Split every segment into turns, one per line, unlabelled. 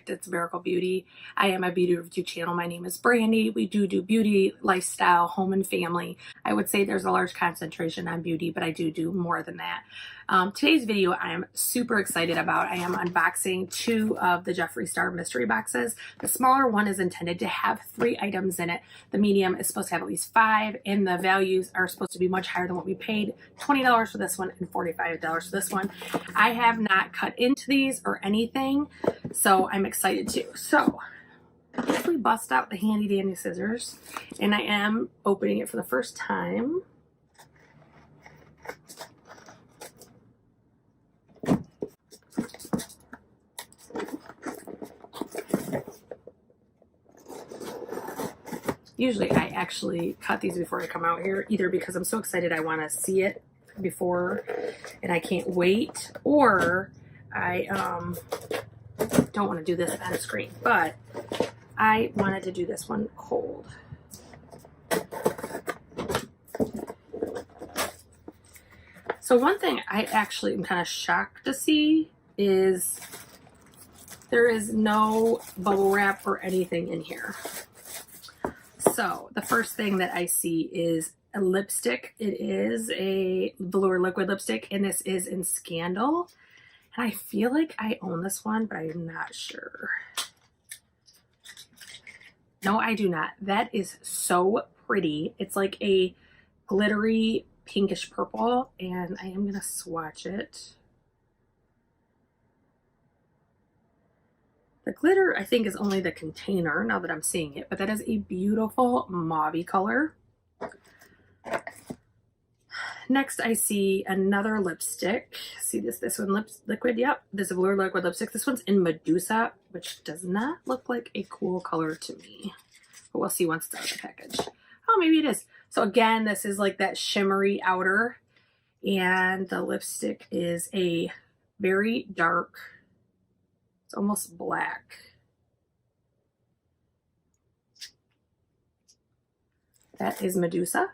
product. It's Miracle Beauty. I am a beauty review channel. My name is Brandy. We do beauty, lifestyle, home and family. I would say there's a large concentration on beauty, but I do more than that. Today's video I am super excited about. I am unboxing 2 of the Jeffree Star Mystery Boxes. The smaller one is intended to have 3 items in it. The medium is supposed to have at least 5, and the values are supposed to be much higher than what we paid. $20 for this one and $45 for this one. I have not cut into these or anything, so I'm excited too. So if we bust out the handy dandy scissors, and I am opening it for the first time. Usually I actually cut these before I come out here, either because I'm so excited I want to see it before and I can't wait, or I don't want to do this on screen, but I wanted to do this one cold. So one thing I actually am kind of shocked to see is there is no bubble wrap or anything in here. So the first thing that I see is a lipstick. It is a velour liquid lipstick, and this is in Scandal. And I feel like I own this one, but I'm not sure. No, I do not. That is so pretty. It's like a glittery pinkish purple, and I am gonna swatch it. The glitter, I think, is only the container now that I'm seeing it, but that is a beautiful mauve color. Next, I see another lipstick. See this one, liquid? Yep, this is a velour liquid lipstick. This one's in Medusa, which does not look like a cool color to me, but we'll see once it's out of the package. Oh, maybe it is. So again, this is like that shimmery outer, and the lipstick is a very dark, it's almost black. That is Medusa.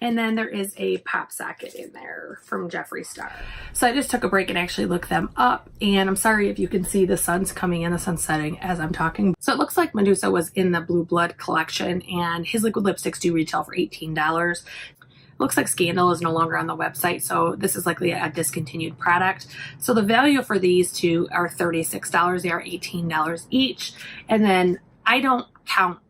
And then there is a pop socket in there from Jeffree Star. So I just took a break and actually looked them up. And I'm sorry if you can see the sun's coming in, the sun's setting as I'm talking. So it looks like Medusa was in the Blue Blood collection, and his liquid lipsticks do retail for $18. Looks like Scandal is no longer on the website, so this is likely a discontinued product. So the value for these 2 are $36. They are $18 each. And then I don't count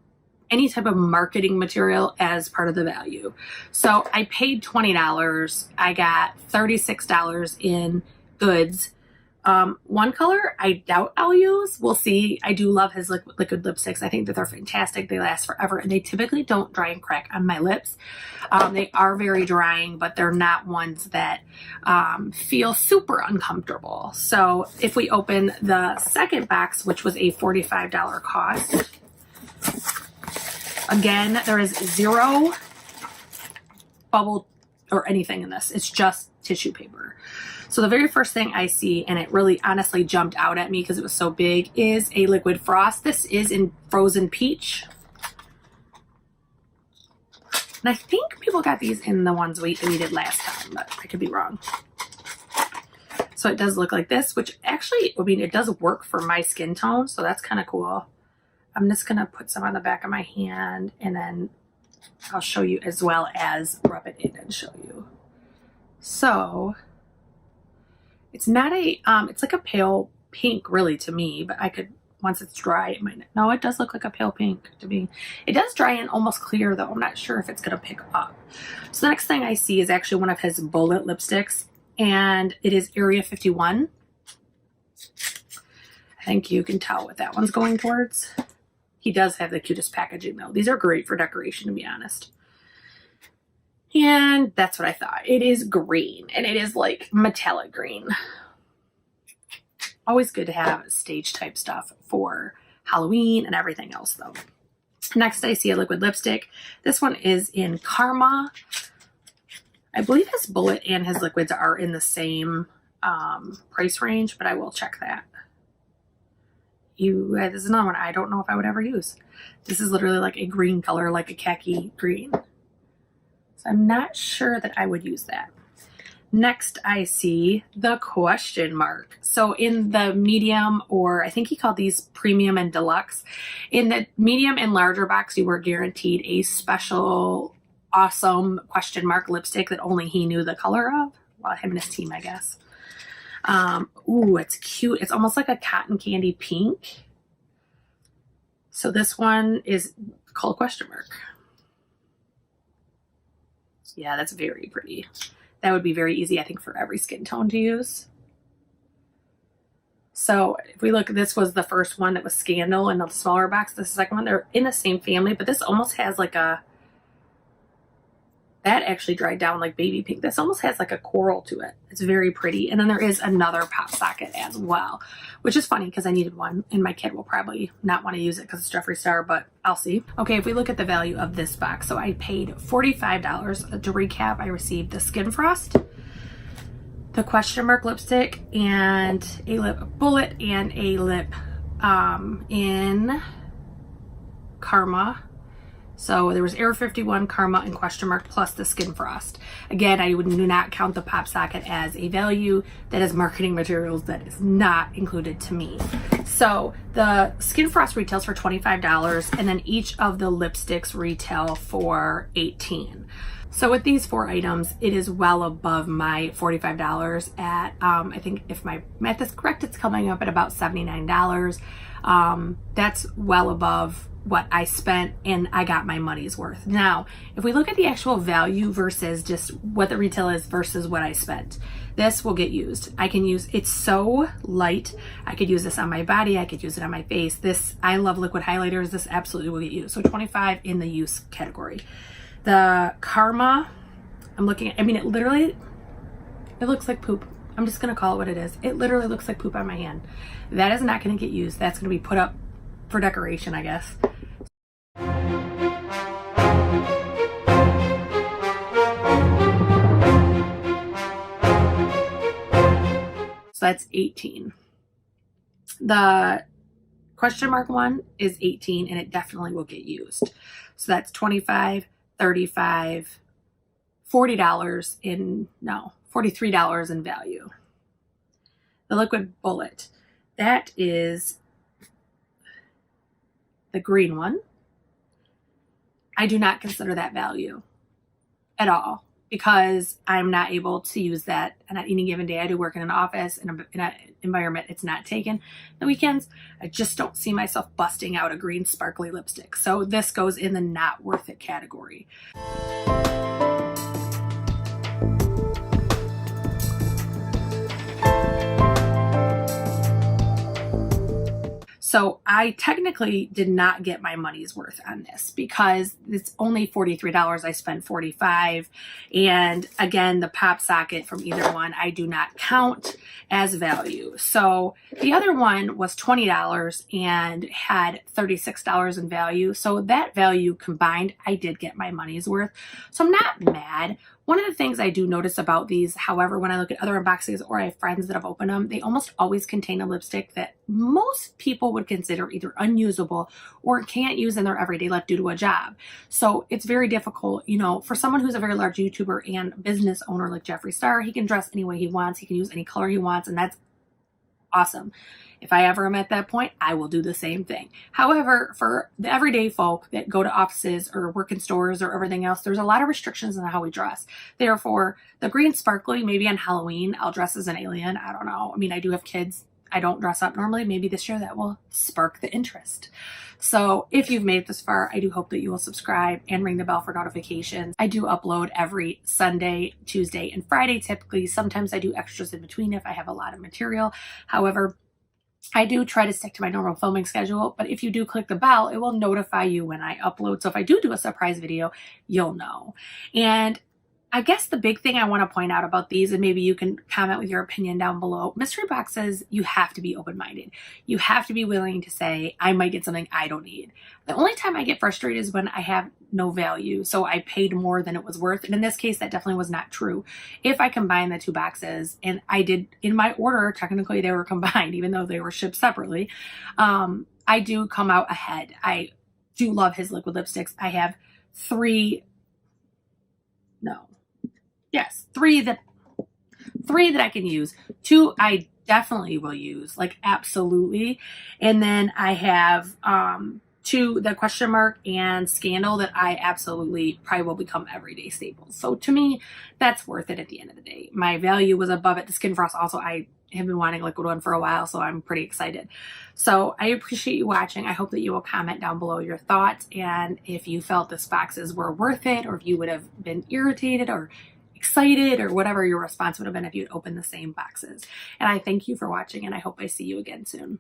any type of marketing material as part of the value. So I paid $20. I got $36 in goods. One color I doubt I'll use. We'll see. I do love his liquid lipsticks. I think that they're fantastic. They last forever, and they typically don't dry and crack on my lips. They are very drying, but they're not ones that feel super uncomfortable. So if we open the second box, which was a $45 cost, again, there is 0 bubble or anything in this. It's just tissue paper. So the very first thing I see, and it really honestly jumped out at me because it was so big, is a liquid frost. This is in Frozen Peach. And I think people got these in the ones we did last time, but I could be wrong. So it does look like this, which actually, I mean, it does work for my skin tone, so that's kind of cool. I'm just going to put some on the back of my hand, and then I'll show you as well as rub it in and show you. So it's not a, it's like a pale pink really to me, but I could, once it's dry, it might, no, it does look like a pale pink to me. It does dry and almost clear though. I'm not sure if it's going to pick up. So the next thing I see is actually one of his bullet lipsticks, and it is Area 51. I think you can tell what that one's going towards. He does have the cutest packaging though. These are great for decoration, to be honest. And that's what I thought. It is green, and it is like metallic green. Always good to have stage type stuff for Halloween and everything else though. Next, I see a liquid lipstick. This one is in Karma. I believe his bullet and his liquids are in the same price range, but I will check that. This is another one I don't know if I would ever use. This is literally like a green color, like a khaki green. So I'm not sure that I would use that. Next, I see the question mark. So in the medium, or I think he called these premium and deluxe, in the medium and larger box, you were guaranteed a special awesome question mark lipstick that only he knew the color of. Well, him and his team, I guess. Ooh, it's cute. It's almost like a cotton candy pink. So this one is called question mark. Yeah, that's very pretty. That would be very easy, I think, for every skin tone to use. So if we look, this was the first one that was Scandal in the smaller box. This is the second one. They're in the same family, but this almost has like a, that actually dried down like baby pink. This almost has like a coral to it. It's very pretty. And then there is another pop socket as well, which is funny because I needed one and my kid will probably not want to use it because it's Jeffree Star, but I'll see. Okay, if we look at the value of this box, so I paid $45. To recap, I received the Skin Frost, the question mark lipstick, and a lip bullet and a lip in Karma. So there was Air 51, Karma, and question mark plus the Skin Frost. Again, I would not count the pop socket as a value. That is marketing materials that is not included to me. So the Skin Frost retails for $25, and then each of the lipsticks retail for $18. So with these 4 items, it is well above my $45 at, I think if my math is correct, it's coming up at about $79. That's well above what I spent, and I got my money's worth. Now, if we look at the actual value versus just what the retail is versus what I spent, this will get used. I can use, it's so light. I could use this on my body. I could use it on my face. This, I love liquid highlighters. This absolutely will get used. So 25 in the use category. The Karma, I'm looking at, I mean, it literally, it looks like poop. I'm just going to call it what it is. It literally looks like poop on my hand. That is not going to get used. That's going to be put up for decoration, I guess. So that's 18. The question mark one is 18, and it definitely will get used. So that's 25, 35, $40 in, no, $43 in value. The liquid bullet, that is the green one. I do not consider that value at all because I'm not able to use that on any given day. I do work in an office, in an environment it's not taken. The weekends, I just don't see myself busting out a green sparkly lipstick. So this goes in the not worth it category. So I technically did not get my money's worth on this because it's only $43. I spent $45. And again, the pop socket from either one, I do not count as value. So the other one was $20 and had $36 in value. So that value combined, I did get my money's worth. So I'm not mad. One of the things I do notice about these, however, when I look at other unboxings or I have friends that have opened them, they almost always contain a lipstick that most people would consider either unusable or can't use in their everyday life due to a job. So it's very difficult, you know, for someone who's a very large YouTuber and business owner like Jeffree Star. He can dress any way he wants. He can use any color he wants, and that's awesome. If I ever am at that point, I will do the same thing. However, for the everyday folk that go to offices or work in stores or everything else, there's a lot of restrictions on how we dress. Therefore, the green sparkly, maybe on Halloween, I'll dress as an alien. I don't know. I mean, I do have kids. I don't dress up normally. Maybe this year that will spark the interest. So if you've made it this far, I do hope that you will subscribe and ring the bell for notifications. I do upload every Sunday, Tuesday, and Friday typically. Sometimes I do extras in between if I have a lot of material. However, I do try to stick to my normal filming schedule, but if you do click the bell, it will notify you when I upload. So if I do a surprise video, you'll know. And I guess the big thing I want to point out about these, and maybe you can comment with your opinion down below, mystery boxes, you have to be open-minded. You have to be willing to say, I might get something I don't need. The only time I get frustrated is when I have no value, so I paid more than it was worth. And in this case, that definitely was not true. If I combine the two boxes, and I did in my order, technically they were combined, even though they were shipped separately, I do come out ahead. I do love his liquid lipsticks. I have three that 3 that I can use. 2 I definitely will use, like absolutely. And then I have 2, the question mark and scandal, that I absolutely probably will become everyday staples. So to me, that's worth it at the end of the day. My value was above it. The Skin Frost also, I have been wanting liquid one for a while, so I'm pretty excited. So I appreciate you watching. I hope that you will comment down below your thoughts, and if you felt this boxes were worth it, or if you would have been irritated or excited, or whatever your response would have been if you'd opened the same boxes. And I thank you for watching, and I hope I see you again soon.